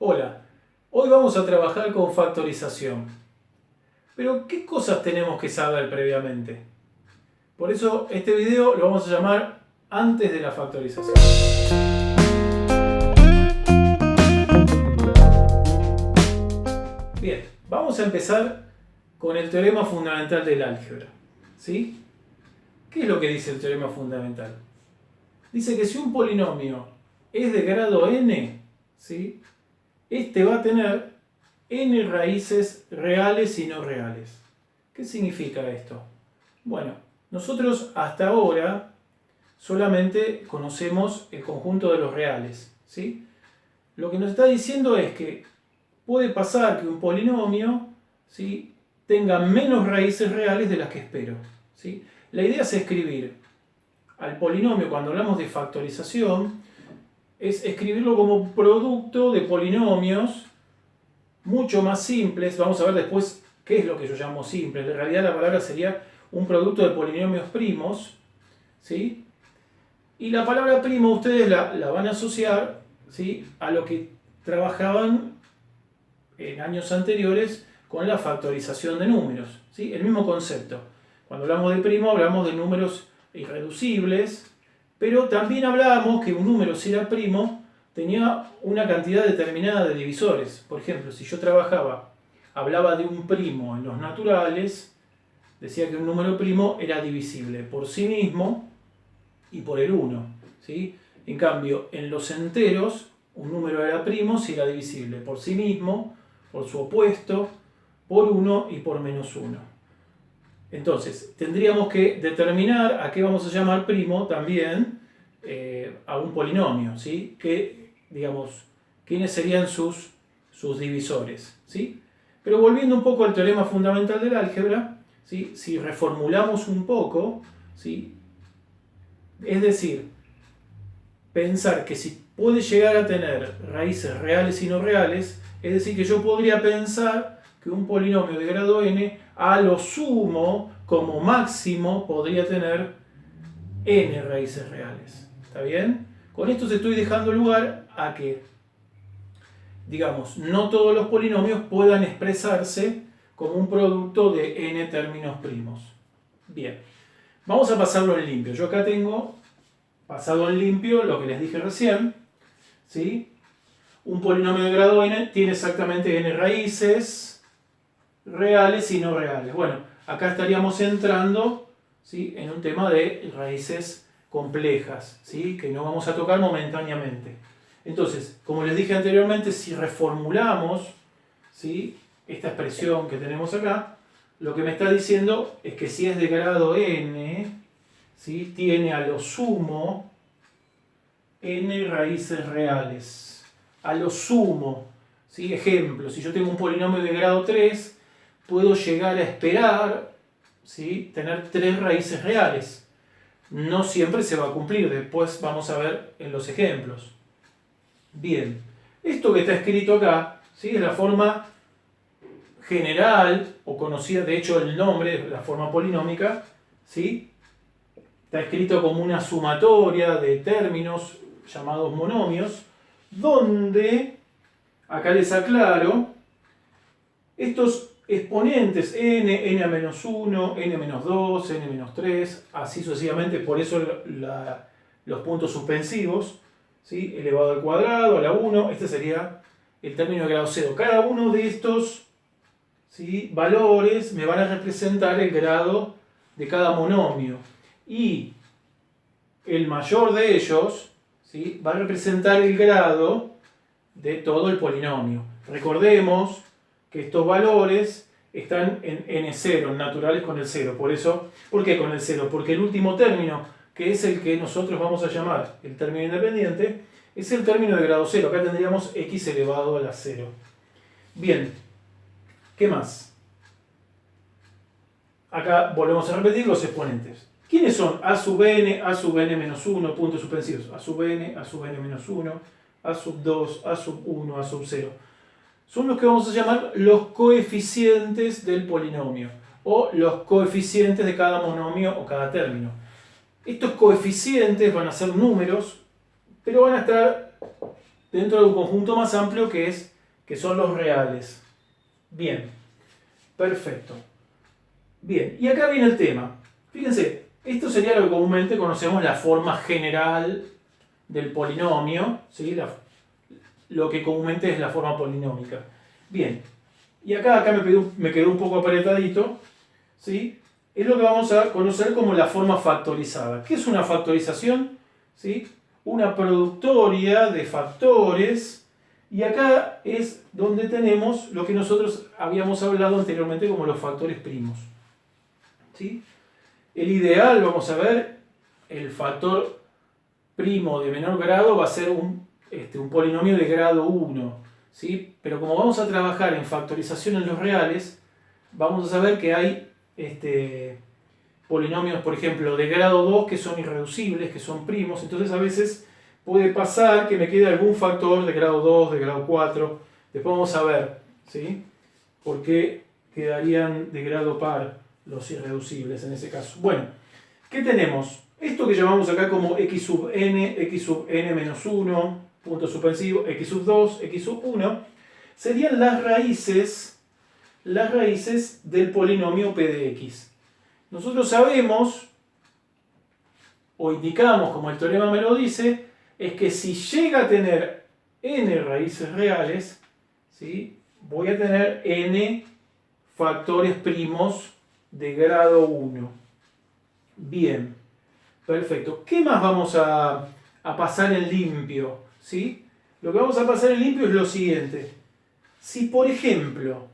Hola, hoy vamos a trabajar con factorización. Pero, ¿qué cosas tenemos que saber previamente? Por eso este video lo vamos a llamar antes de la factorización. Bien, vamos a empezar con el teorema fundamental del álgebra. ¿Sí? ¿Qué es lo que dice el teorema fundamental? Dice que si un polinomio es de grado n, ¿sí?, este va a tener n raíces reales y no reales. ¿Qué significa esto? Bueno, nosotros hasta ahora solamente conocemos el conjunto de los reales, ¿sí? Lo que nos está diciendo es que puede pasar que un polinomio, ¿sí?, tenga menos raíces reales de las que espero, ¿sí? La idea es escribir al polinomio, cuando hablamos de factorización, es escribirlo como producto de polinomios mucho más simples. Vamos a ver después qué es lo que yo llamo simple. En realidad la palabra sería un producto de polinomios primos, ¿sí? Y la palabra primo ustedes la van a asociar, ¿sí?, a lo que trabajaban en años anteriores con la factorización de números, ¿sí? El mismo concepto. Cuando hablamos de primo hablamos de números irreducibles, pero también hablábamos que un número, si era primo, tenía una cantidad determinada de divisores. Por ejemplo, si yo hablaba de un primo en los naturales, decía que un número primo era divisible por sí mismo y por el 1, ¿sí? En cambio, en los enteros, un número era primo si era divisible por sí mismo, por su opuesto, por 1 y por menos 1. Entonces, tendríamos que determinar a qué vamos a llamar primo también a un polinomio, ¿sí? Que, digamos, quiénes serían sus divisores, ¿sí? Pero volviendo un poco al teorema fundamental del álgebra, ¿sí?, si reformulamos un poco, ¿sí?, es decir, pensar que si puede llegar a tener raíces reales y no reales, es decir, que yo podría pensar que un polinomio de grado n, a lo sumo, como máximo, podría tener n raíces reales. ¿Está bien? Con esto estoy dejando lugar a que, digamos, no todos los polinomios puedan expresarse como un producto de n términos primos. Bien, vamos a pasarlo en limpio. Yo acá tengo pasado en limpio lo que les dije recién, ¿sí? Un polinomio de grado n tiene exactamente n raíces reales y no reales. Bueno, acá estaríamos entrando, ¿sí?, en un tema de raíces complejas, ¿sí?, que no vamos a tocar momentáneamente. Entonces, como les dije anteriormente, si reformulamos, ¿sí?, esta expresión que tenemos acá, lo que me está diciendo es que si es de grado n, ¿sí?, tiene a lo sumo n raíces reales. A lo sumo, ¿sí? Ejemplo, si yo tengo un polinomio de grado 3, puedo llegar a esperar, ¿sí?, tener 3 raíces reales. No siempre se va a cumplir, después vamos a ver en los ejemplos. Bien, esto que está escrito acá, ¿sí?, es la forma general, o conocida, de hecho el nombre, la forma polinómica, ¿sí?, está escrito como una sumatoria de términos llamados monomios, donde, acá les aclaro, estos exponentes n, n a menos 1, n menos 2, n menos 3, así sucesivamente, por eso los puntos suspensivos, ¿sí?, elevado al cuadrado, a la 1, este sería el término de grado 0. Cada uno de estos, ¿sí?, valores me van a representar el grado de cada monomio. Y el mayor de ellos, ¿sí?, va a representar el grado de todo el polinomio. Recordemos que estos valores están en n0, en naturales con el 0. ¿Por qué con el 0? Porque el último término, que es el que nosotros vamos a llamar el término independiente, es el término de grado 0. Acá tendríamos x elevado a la 0. Bien, ¿qué más? Acá volvemos a repetir los exponentes. ¿Quiénes son? A sub n, a sub n menos 1, puntos suspensivos. A sub n menos 1, a sub 2, a sub 1, a sub 0. Son los que vamos a llamar los coeficientes del polinomio, o los coeficientes de cada monomio o cada término. Estos coeficientes van a ser números, pero van a estar dentro de un conjunto más amplio que son los reales. Bien, perfecto. Bien, y acá viene el tema. Fíjense, esto sería lo que comúnmente conocemos la forma general del polinomio, ¿sí? Lo que comúnmente es la forma polinómica. Bien, y acá me quedó un poco apretadito, ¿sí? Es lo que vamos a conocer como la forma factorizada. ¿Qué es una factorización? ¿Sí? Una productoria de factores, y acá es donde tenemos lo que nosotros habíamos hablado anteriormente como los factores primos. ¿Sí? El ideal, vamos a ver, el factor primo de menor grado va a ser un polinomio de grado 1. ¿Sí? Pero como vamos a trabajar en factorización en los reales, vamos a saber que hay polinomios, por ejemplo, de grado 2 que son irreducibles, que son primos. Entonces a veces puede pasar que me quede algún factor de grado 2, de grado 4. Después vamos a ver, ¿sí? Por qué quedarían de grado par los irreducibles en ese caso. Bueno, ¿qué tenemos? Esto que llamamos acá como x sub n menos 1, punto suspensivo, x sub 2, x sub 1, serían las raíces del polinomio p de x. Nosotros sabemos, o indicamos, como el teorema me lo dice, es que si llega a tener n raíces reales, ¿sí? Voy a tener n factores primos de grado 1. Bien, perfecto. ¿Qué más vamos a pasar en limpio? ¿Sí? Lo que vamos a pasar en limpio es lo siguiente. Si, por ejemplo,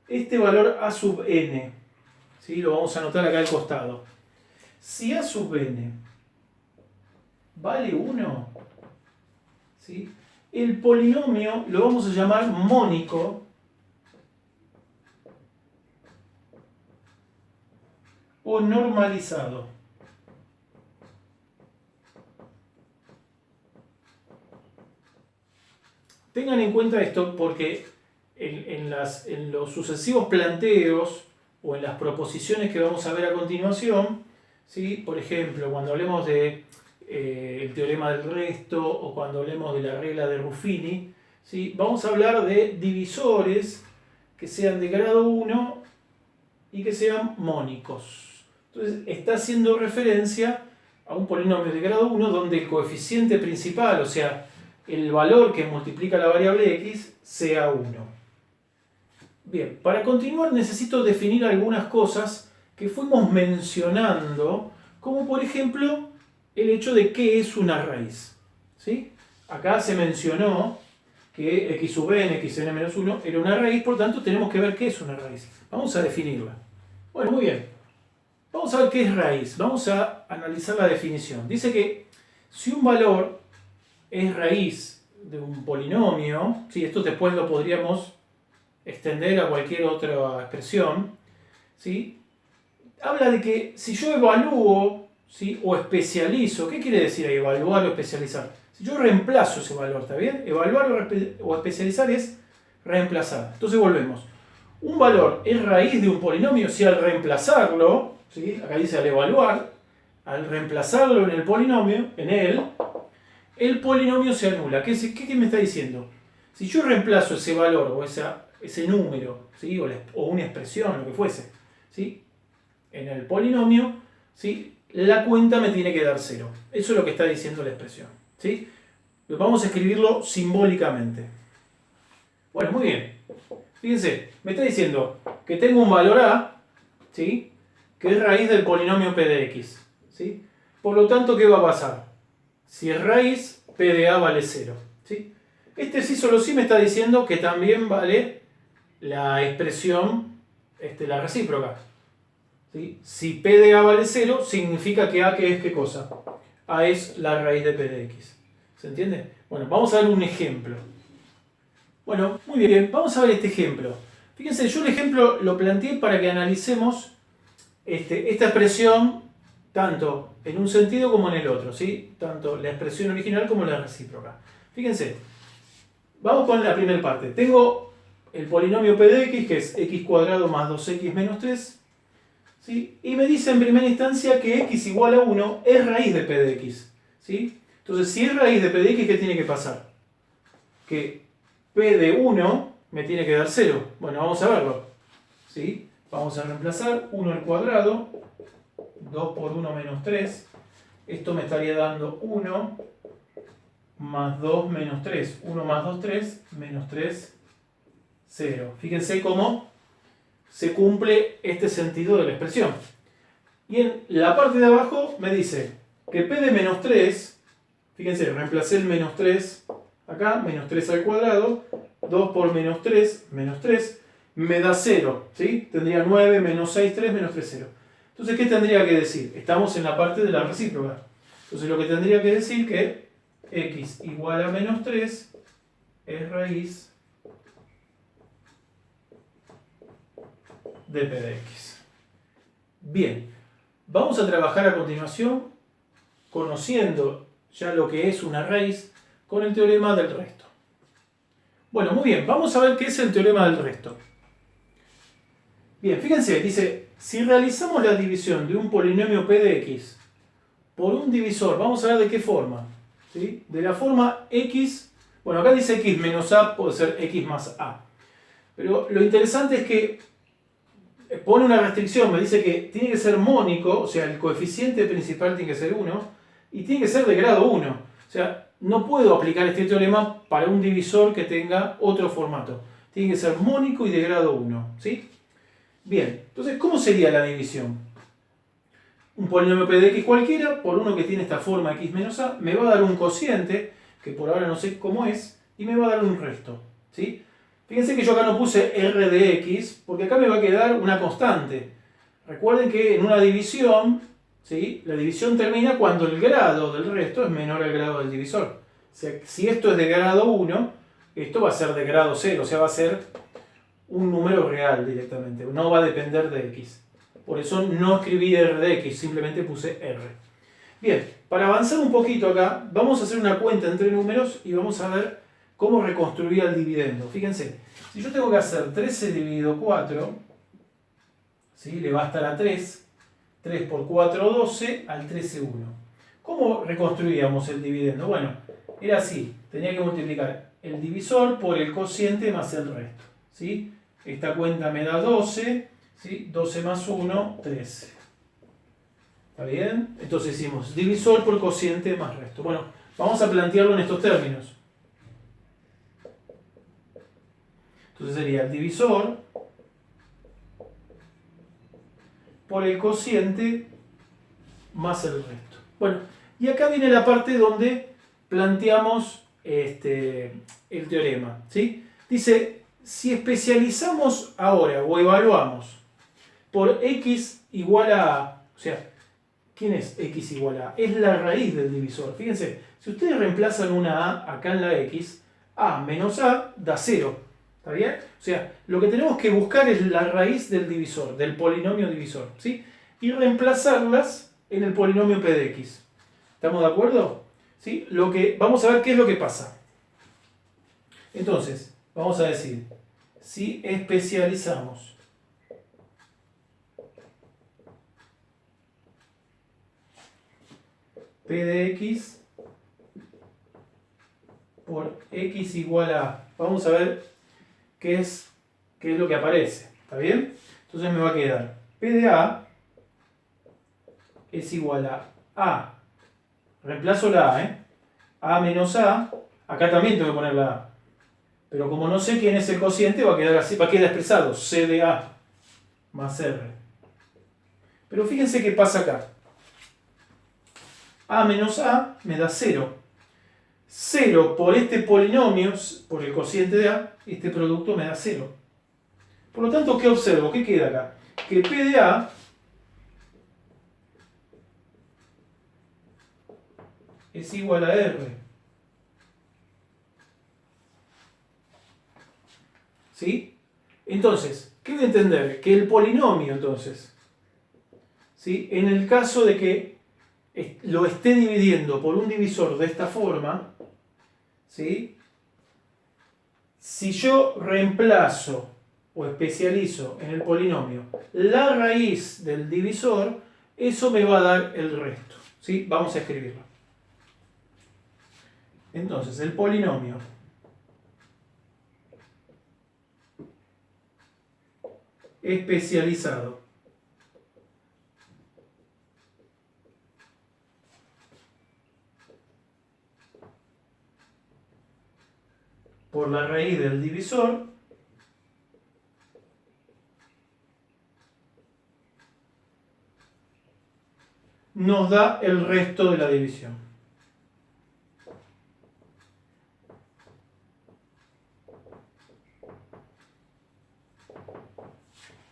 este valor a sub n, ¿sí? Lo vamos a anotar acá al costado. Si a sub n vale 1, ¿sí? El polinomio lo vamos a llamar mónico o normalizado. Tengan en cuenta esto porque en los sucesivos planteos o en las proposiciones que vamos a ver a continuación, ¿sí? Por ejemplo, cuando hablemos de el teorema del resto o cuando hablemos de la regla de Ruffini, ¿sí? Vamos a hablar de divisores que sean de grado 1 y que sean mónicos. Entonces está haciendo referencia a un polinomio de grado 1 donde el coeficiente principal, o sea, el valor que multiplica la variable x, sea 1. Bien, para continuar necesito definir algunas cosas que fuimos mencionando, como por ejemplo el hecho de qué es una raíz. ¿Sí? Acá se mencionó que x sub n, xn menos 1 era una raíz, por tanto tenemos que ver qué es una raíz. Vamos a definirla. Bueno, muy bien. Vamos a ver qué es raíz. Vamos a analizar la definición. Dice que si un valor es raíz de un polinomio, ¿sí? Esto después lo podríamos extender a cualquier otra expresión, ¿sí? Habla de que si yo evalúo, ¿sí? O especializo, ¿qué quiere decir ahí evaluar o especializar? Si yo reemplazo ese valor, ¿está bien? Evaluar o especializar es reemplazar. Entonces volvemos. Un valor es raíz de un polinomio si al reemplazarlo, ¿sí? Acá dice al evaluar, al reemplazarlo en el polinomio, en él, el polinomio se anula. ¿Qué me está diciendo? Si yo reemplazo ese valor o ese número, ¿sí? o una expresión, lo que fuese, ¿sí? En el polinomio, ¿sí? La cuenta me tiene que dar 0. Eso es lo que está diciendo la expresión. ¿Sí? Vamos a escribirlo simbólicamente. Bueno, muy bien. Fíjense, me está diciendo que tengo un valor a, ¿sí? Que es raíz del polinomio p de x. ¿Sí? Por lo tanto, ¿qué va a pasar? Si es raíz, p de a vale 0. ¿Sí? Este sí solo sí me está diciendo que también vale la expresión, la recíproca. ¿Sí? Si p de a vale 0, significa que a, ¿qué es qué cosa? A es la raíz de p de x. ¿Se entiende? Bueno, vamos a ver un ejemplo. Bueno, muy bien, vamos a ver este ejemplo. Fíjense, yo el ejemplo lo planteé para que analicemos esta expresión tanto en un sentido como en el otro, ¿sí? Tanto la expresión original como la recíproca. Fíjense, vamos con la primera parte. Tengo el polinomio p de x, que es x cuadrado más 2x menos 3, ¿sí? Y me dice en primera instancia que x igual a 1 es raíz de p de x, ¿sí? Entonces, si es raíz de p de x, ¿qué tiene que pasar? que P de 1 me tiene que dar 0. Bueno, vamos a verlo. ¿Sí? Vamos a reemplazar 1 al cuadrado, 2 por 1 menos 3. Esto me estaría dando 1 más 2 menos 3. 1 más 2, 3, menos 3, 0. Fíjense cómo se cumple este sentido de la expresión. Y en la parte de abajo me dice que P de menos 3, fíjense, reemplacé el menos 3 acá, menos 3 al cuadrado, 2 por menos 3, me da 0, ¿sí? Tendría 9, menos 6, 3, menos 3, 0. Entonces, ¿qué tendría que decir? Estamos en la parte de la recíproca. Entonces, lo que tendría que decir que x igual a menos 3 es raíz de P de x. Bien, vamos a trabajar a continuación conociendo ya lo que es una raíz con el teorema del resto. Bueno, muy bien, vamos a ver qué es el teorema del resto. Bien, fíjense, dice, si realizamos la división de un polinomio P de x por un divisor, vamos a ver de qué forma. ¿Sí? De la forma x, bueno, acá dice x menos a, puede ser x más a. Pero lo interesante es que pone una restricción, me dice que tiene que ser mónico, o sea, el coeficiente principal tiene que ser 1, y tiene que ser de grado 1. O sea, no puedo aplicar este teorema para un divisor que tenga otro formato. Tiene que ser mónico y de grado 1. ¿Sí? Bien, entonces, ¿cómo sería la división? Un polinomio P de x cualquiera, por uno que tiene esta forma x menos a, me va a dar un cociente, que por ahora no sé cómo es, y me va a dar un resto. ¿Sí? Fíjense que yo acá no puse r de x, porque acá me va a quedar una constante. Recuerden que en una división, ¿sí? La división termina cuando el grado del resto es menor al grado del divisor. O sea, si esto es de grado 1, esto va a ser de grado 0, o sea, va a ser un número real directamente, no va a depender de x. Por eso no escribí r de x, simplemente puse r. Bien, para avanzar un poquito acá, vamos a hacer una cuenta entre números y vamos a ver cómo reconstruir el dividendo. Fíjense, si yo tengo que hacer 13 dividido 4, ¿sí? Le va a estar a 3, 3 por 4, 12, al 13, 1. ¿Cómo reconstruíamos el dividendo? Bueno, era así, tenía que multiplicar el divisor por el cociente más el resto. ¿Sí? Esta cuenta me da 12, ¿sí? 12 más 1, 13. ¿Está bien? Entonces hicimos divisor por cociente más resto. Bueno, vamos a plantearlo en estos términos. Entonces sería el divisor por el cociente más el resto. Bueno, y acá viene la parte donde planteamos el teorema. ¿Sí? Dice, si especializamos ahora o evaluamos por x igual a, o sea, ¿quién es x igual a? Es la raíz del divisor. Fíjense, si ustedes reemplazan una a acá en la x, a menos a da 0. ¿Está bien? O sea, lo que tenemos que buscar es la raíz del divisor, del polinomio divisor. ¿Sí? Y reemplazarlas en el polinomio P de x. ¿Estamos de acuerdo? ¿Sí? Vamos a ver qué es lo que pasa. Entonces, vamos a decir, si especializamos P de x por x igual a, vamos a ver qué es lo que aparece. ¿Está bien? Entonces me va a quedar P de a es igual a, reemplazo la a, a menos a, acá también tengo que poner la a. Pero como no sé quién es el cociente, va a quedar así, va a quedar expresado C de A más R. Pero fíjense qué pasa acá. A menos A me da 0. 0 por este polinomio, por el cociente de A, este producto me da 0. Por lo tanto, ¿qué observo? ¿Qué queda acá? Que P de A es igual a R. ¿Sí? Entonces, ¿qué voy a entender? Que el polinomio, entonces, ¿sí? En el caso de que lo esté dividiendo por un divisor de esta forma, ¿sí? Si yo reemplazo o especializo en el polinomio la raíz del divisor, eso me va a dar el resto. ¿Sí? Vamos a escribirlo. Entonces, el polinomio especializado. Por la raíz del divisor nos da el resto de la división.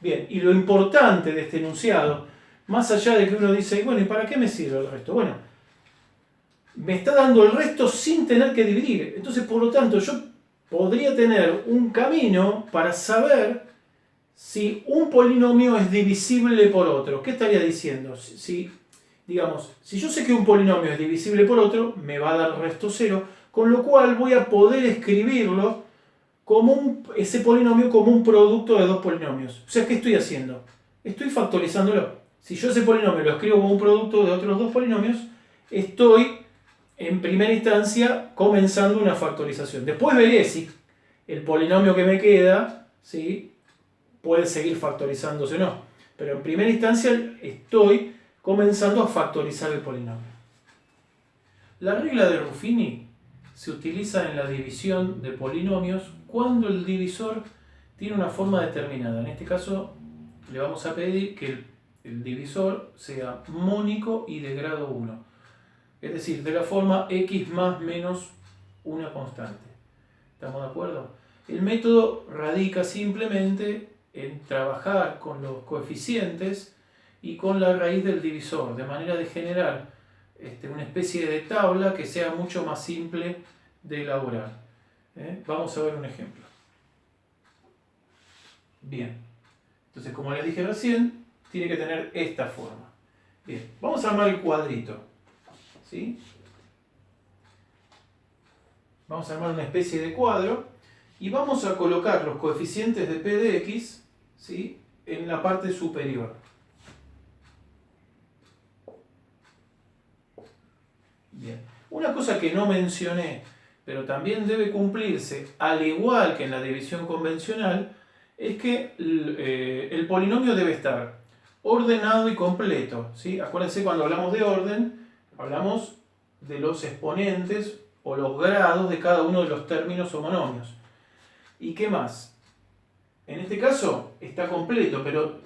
Bien, y lo importante de este enunciado, más allá de que uno dice, bueno, ¿y para qué me sirve el resto? Bueno, me está dando el resto sin tener que dividir. Entonces, por lo tanto, yo podría tener un camino para saber si un polinomio es divisible por otro. ¿Qué estaría diciendo? Digamos, si yo sé que un polinomio es divisible por otro, me va a dar resto cero, con lo cual voy a poder escribirlo como ese polinomio como un producto de dos polinomios. O sea, ¿qué estoy haciendo? Estoy factorizándolo. Si yo ese polinomio lo escribo como un producto de otros dos polinomios, estoy en primera instancia comenzando una factorización. Después veré si el polinomio que me queda, ¿sí?, puede seguir factorizándose o no. Pero en primera instancia estoy comenzando a factorizar el polinomio. La regla de Ruffini se utiliza en la división de polinomios cuando el divisor tiene una forma determinada. En este caso le vamos a pedir que el divisor sea mónico y de grado 1. Es decir, de la forma x más menos una constante. ¿Estamos de acuerdo? El método radica simplemente en trabajar con los coeficientes y con la raíz del divisor, de manera de generar una especie de tabla que sea mucho más simple de elaborar. Vamos a ver un ejemplo. Bien, entonces como les dije recién, tiene que tener esta forma. Bien, vamos a armar el cuadrito. ¿Sí? Vamos a armar una especie de cuadro y vamos a colocar los coeficientes de p de x, ¿sí?, en la parte superior. Bien. Una cosa que no mencioné, pero también debe cumplirse, al igual que en la división convencional, es que el polinomio debe estar ordenado y completo, ¿sí? Acuérdense, cuando hablamos de orden, hablamos de los exponentes o los grados de cada uno de los términos o monomios. ¿Y qué más? En este caso está completo, pero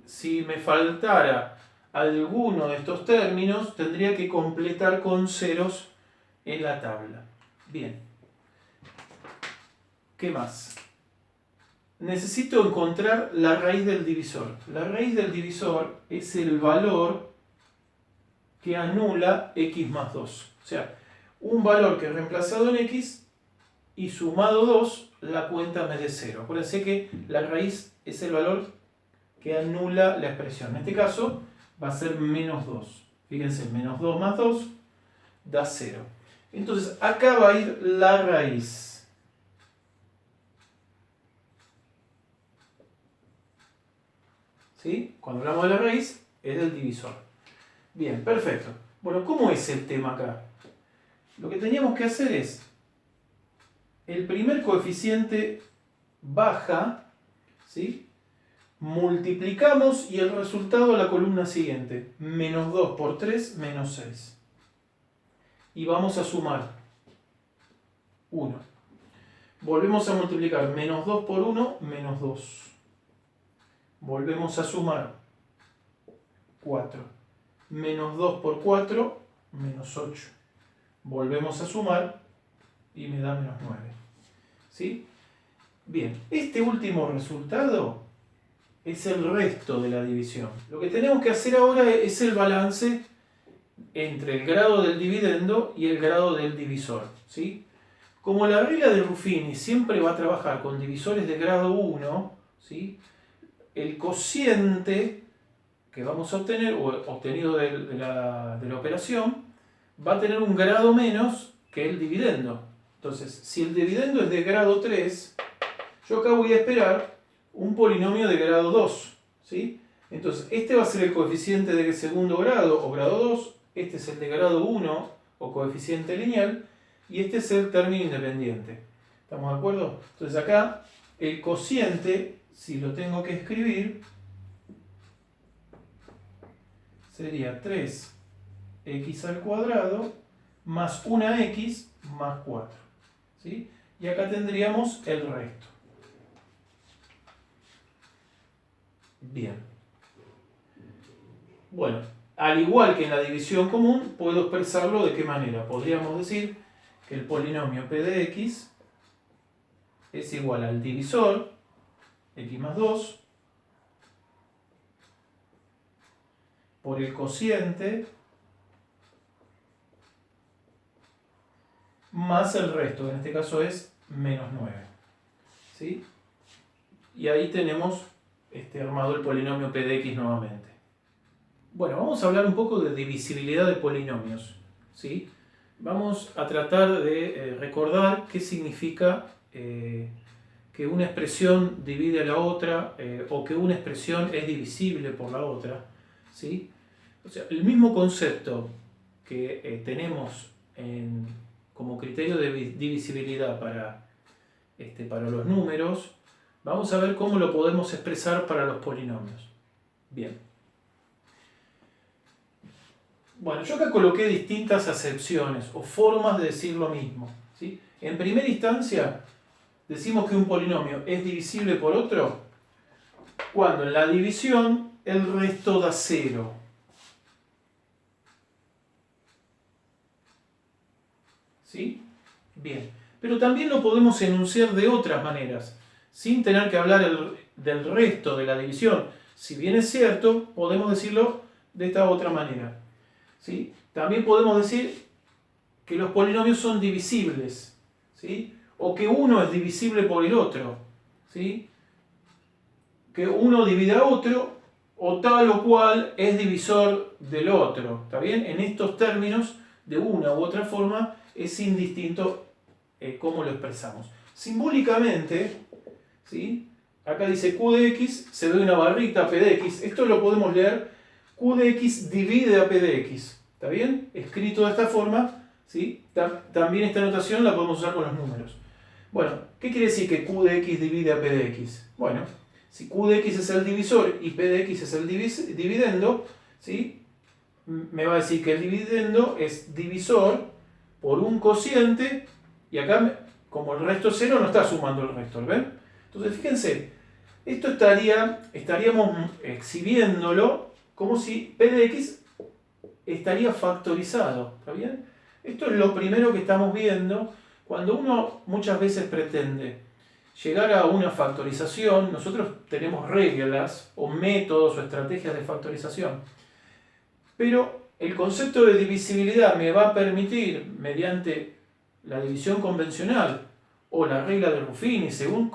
si me faltara alguno de estos términos, tendría que completar con ceros en la tabla. Bien. ¿Qué más? Necesito encontrar la raíz del divisor. La raíz del divisor es el valor que anula x más 2. O sea, un valor que reemplazado en x y sumado 2, la cuenta me dé 0. Acuérdense que la raíz es el valor que anula la expresión. En este caso va a ser menos 2. Fíjense, menos 2 más 2 da 0. Entonces acá va a ir la raíz. ¿Sí? Cuando hablamos de la raíz, es del divisor. Bien, perfecto. Bueno, ¿cómo es el tema acá? Lo que teníamos que hacer es, el primer coeficiente baja, ¿sí?, multiplicamos y el resultado a la columna siguiente. Menos 2 por 3, menos 6. Y vamos a sumar 1. Volvemos a multiplicar menos 2 por 1, menos 2. Volvemos a sumar 4. Menos 2 por 4, menos 8. Volvemos a sumar y me da menos 9. ¿Sí? Bien, este último resultado es el resto de la división. Lo que tenemos que hacer ahora es el balance entre el grado del dividendo y el grado del divisor. ¿Sí? Como la regla de Ruffini siempre va a trabajar con divisores de grado 1, ¿sí?, el cociente que vamos a obtener, o obtenido de la operación, va a tener un grado menos que el dividendo. Entonces, si el dividendo es de grado 3, yo acá voy a esperar un polinomio de grado 2. ¿Sí? Entonces, este va a ser el coeficiente de segundo grado o grado 2, este es el de grado 1 o coeficiente lineal, y este es el término independiente. ¿Estamos de acuerdo? Entonces acá el cociente si lo tengo que escribir, sería 3x al cuadrado más una x más 4. ¿Sí? Y acá tendríamos el resto. Bien. Bueno, al igual que en la división común, puedo expresarlo de qué manera. Podríamos decir que el polinomio p de x es igual al divisor, x más 2, por el cociente más el resto, que en este caso es menos 9. ¿Sí? Y ahí tenemos armado el polinomio p de x nuevamente. Bueno, vamos a hablar un poco de divisibilidad de polinomios. ¿Sí? Vamos a tratar de recordar qué significa que una expresión divide a la otra o que una expresión es divisible por la otra. ¿Sí? O sea, el mismo concepto que tenemos como criterio de divisibilidad para los números, vamos a ver cómo lo podemos expresar para los polinomios. Bien. Bueno, yo acá coloqué distintas acepciones o formas de decir lo mismo. ¿Sí? En primera instancia, decimos que un polinomio es divisible por otro cuando en la división el resto da 0. ¿Sí? Bien. Pero también lo podemos enunciar de otras maneras, sin tener que hablar del resto de la división. Si bien es cierto, podemos decirlo de esta otra manera. ¿Sí? También podemos decir que los polinomios son divisibles, ¿sí? O que uno es divisible por el otro, ¿sí? Que uno divide a otro o tal o cual es divisor del otro. ¿Está bien? En estos términos, de una u otra forma, es indistinto cómo lo expresamos. Simbólicamente, ¿sí? Acá dice q de x, se ve una barrita p de x. Esto lo podemos leer, q de x divide a p de x. ¿Está bien? Escrito de esta forma, ¿sí? También esta notación la podemos usar con los números. Bueno, ¿qué quiere decir que q de x divide a p de x? Bueno, si q de x es el divisor y p de x es el dividendo, ¿sí? Me va a decir que el dividendo es divisor por un cociente, y acá, como el resto es 0, no está sumando el resto, ¿ven? Entonces, fíjense, esto estaríamos exhibiéndolo como si p de x estaría factorizado, ¿está bien? Esto es lo primero que estamos viendo. Cuando uno muchas veces pretende llegar a una factorización, nosotros tenemos reglas o métodos o estrategias de factorización. Pero el concepto de divisibilidad me va a permitir, mediante la división convencional o la regla de Ruffini, según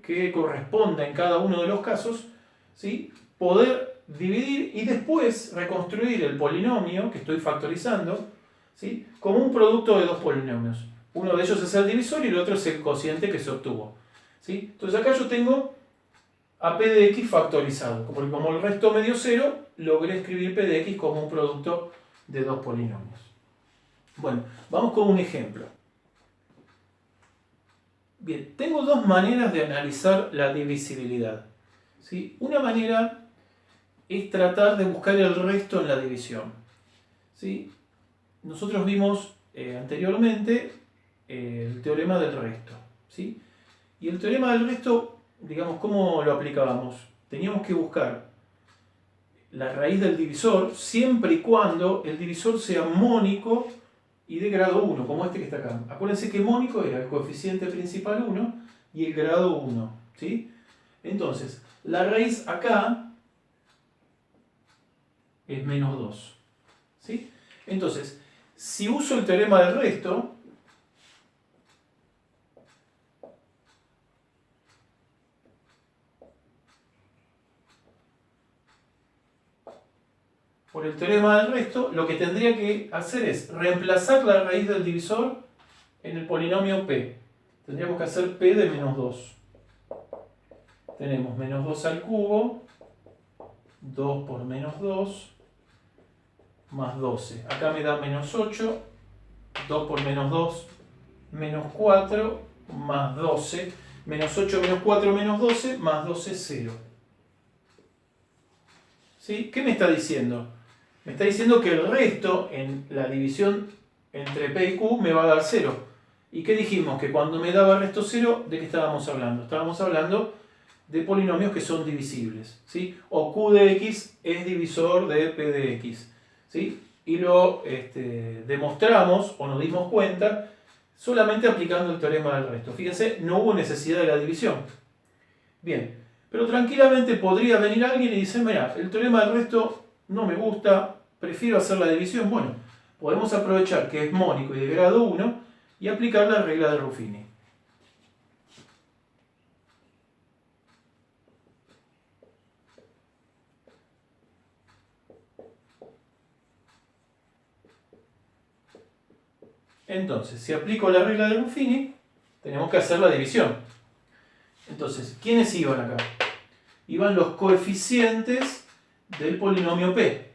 que corresponda en cada uno de los casos, ¿sí? Poder dividir y después reconstruir el polinomio que estoy factorizando, ¿sí? Como un producto de dos polinomios. Uno de ellos es el divisor y el otro es el cociente que se obtuvo, ¿sí? Entonces acá yo tengo a p de x factorizado. Como el resto me dio 0, logré escribir p de x como un producto de dos polinomios. Bueno, vamos con un ejemplo. Bien, tengo dos maneras de analizar la divisibilidad, ¿sí? Una manera es tratar de buscar el resto en la división, ¿sí? Nosotros vimos anteriormente el teorema del resto, ¿sí? Y el teorema del resto, digamos, ¿cómo lo aplicábamos? Teníamos que buscar la raíz del divisor siempre y cuando el divisor sea mónico y de grado 1, como este que está acá. Acuérdense que mónico era el coeficiente principal 1 y el grado 1, ¿sí? Entonces, la raíz acá es menos 2, ¿sí? Entonces, si uso el teorema del resto, por el teorema del resto, lo que tendría que hacer es reemplazar la raíz del divisor en el polinomio p. Tendríamos que hacer p de menos 2. Tenemos menos 2 al cubo, 2 por menos 2, más 12. Acá me da menos 8, 2 por menos 2, menos 4, más 12. Menos 8 menos 4 menos 12, más 12, 0. ¿Sí? ¿Qué me está diciendo? Me está diciendo que el resto en la división entre P y Q me va a dar 0. ¿Y qué dijimos? Que cuando me daba resto 0, ¿de qué estábamos hablando? Estábamos hablando de polinomios que son divisibles. ¿Sí? O Q de X es divisor de P de X. ¿Sí? Y lo demostramos o nos dimos cuenta solamente aplicando el teorema del resto. Fíjense, no hubo necesidad de la división. Bien, pero tranquilamente podría venir alguien y decir, mira, el teorema del resto no me gusta, prefiero hacer la división. Bueno, podemos aprovechar que es mónico y de grado 1 y aplicar la regla de Ruffini. Entonces, si aplico la regla de Ruffini, tenemos que hacer la división. Entonces, ¿quiénes iban acá? Iban los coeficientes del polinomio P.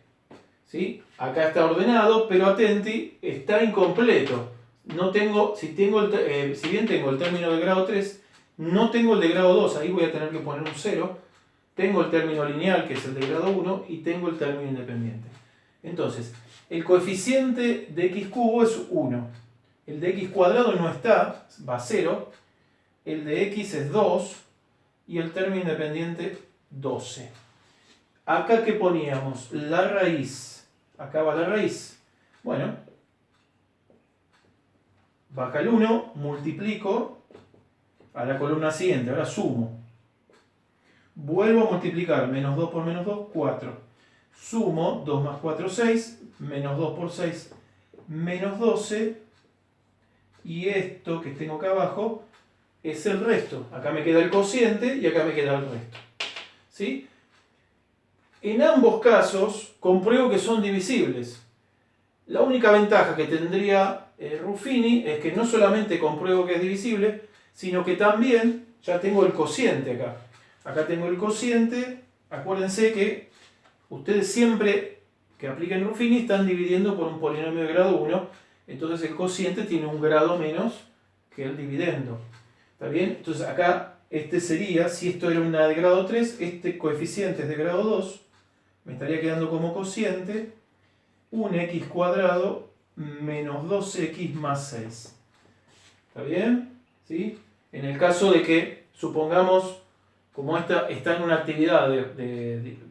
¿Sí? Acá está ordenado, pero atenti, está incompleto. No tengo, si bien tengo el término de grado 3, no tengo el de grado 2, ahí voy a tener que poner un 0. Tengo el término lineal, que es el de grado 1, y tengo el término independiente. Entonces, el coeficiente de x cubo es 1. El de x cuadrado no está, va a 0. El de x es 2. Y el término independiente 12. Acá, ¿qué poníamos? La raíz. Acá va la raíz. Bueno, baja el 1, multiplico a la columna siguiente. Ahora sumo. Vuelvo a multiplicar. Menos 2 por menos 2, 4. Sumo 2 más 4, 6. Menos 2 por 6, menos 12. Y esto que tengo acá abajo es el resto. Acá me queda el cociente y acá me queda el resto. ¿Sí? En ambos casos compruebo que son divisibles. La única ventaja que tendría Ruffini es que no solamente compruebo que es divisible, sino que también ya tengo el cociente acá. Acá tengo el cociente. Acuérdense que ustedes siempre que apliquen Ruffini están dividiendo por un polinomio de grado 1. Entonces el cociente tiene un grado menos que el dividendo. ¿Está bien? Entonces acá este sería, si esto era una de grado 3, este coeficiente es de grado 2. Me estaría quedando como cociente un x cuadrado menos 12x más 6. ¿Está bien? ¿Sí? En el caso de que, supongamos, como esta está en una actividad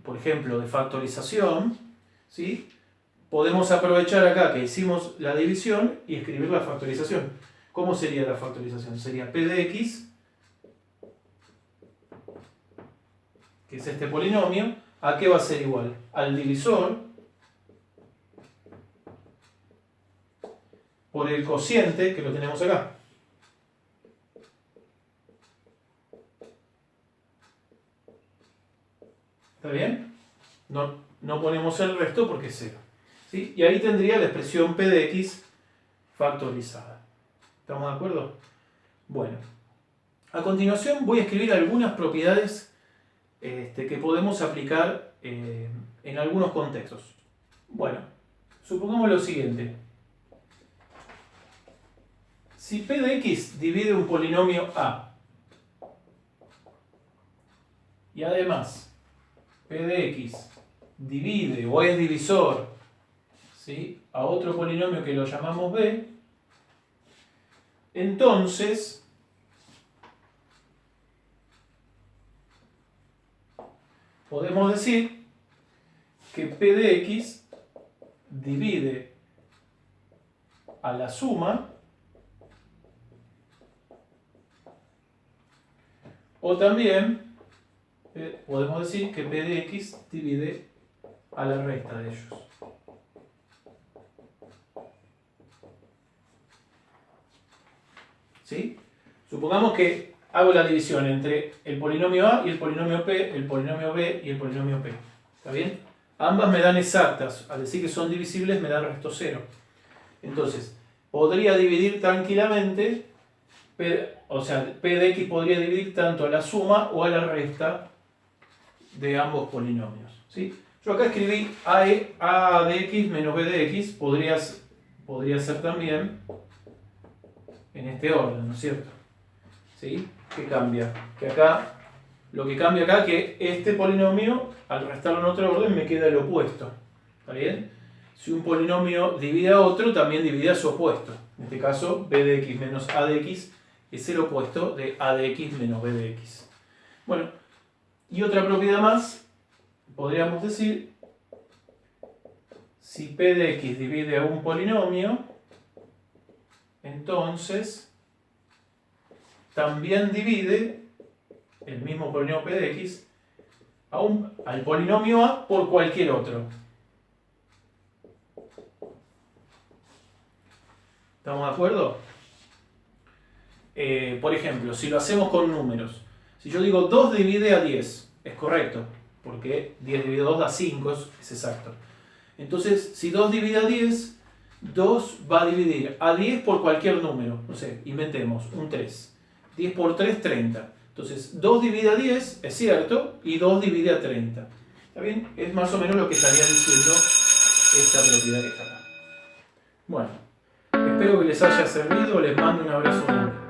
por ejemplo, de factorización, ¿sí? Podemos aprovechar acá que hicimos la división y escribir la factorización. ¿Cómo sería la factorización? Sería p de x, que es este polinomio, ¿a qué va a ser igual? Al divisor por el cociente, que lo tenemos acá. ¿Está bien? No ponemos el resto porque es 0. ¿Sí? Y ahí tendría la expresión p de x factorizada. ¿Estamos de acuerdo? Bueno, a continuación voy a escribir algunas propiedades que podemos aplicar en algunos contextos. Bueno, supongamos lo siguiente. Si p de x divide un polinomio a, y además p de x divide o es divisor, ¿sí?, a otro polinomio que lo llamamos b, entonces podemos decir que p de x divide a la suma, o también podemos decir que p de x divide a la resta de ellos. ¿Sí? Supongamos que hago la división entre el polinomio a y el polinomio p, el polinomio b y el polinomio p. ¿Está bien? Ambas me dan exactas. Al decir que son divisibles me da resto 0. Entonces, podría dividir tranquilamente, o sea, p de x podría dividir tanto a la suma o a la resta de ambos polinomios. ¿Sí? Yo acá escribí a de x menos b de x, podría ser también en este orden, ¿no es cierto? ¿Sí? ¿qué cambia? Que acá, lo que cambia acá es que este polinomio, al restarlo en otro orden, me queda el opuesto. ¿Está bien? Si un polinomio divide a otro, también divide a su opuesto. En este caso, b de x menos a de x es el opuesto de a de x menos b de x. Bueno, y otra propiedad más, podríamos decir, si p de x divide a un polinomio, entonces también divide el mismo polinomio p de x al polinomio a por cualquier otro. ¿Estamos de acuerdo? Por ejemplo, si lo hacemos con números, si yo digo 2 divide a 10, es correcto, porque 10 dividido 2 da 5, es exacto. Entonces, si 2 divide a 10, 2 va a dividir a 10 por cualquier número. No sé, inventemos, un 3. 10 por 3, 30. Entonces, 2 divide a 10, es cierto, y 2 divide a 30. ¿Está bien? Es más o menos lo que estaría diciendo esta propiedad que está acá. Bueno, espero que les haya servido, les mando un abrazo grande.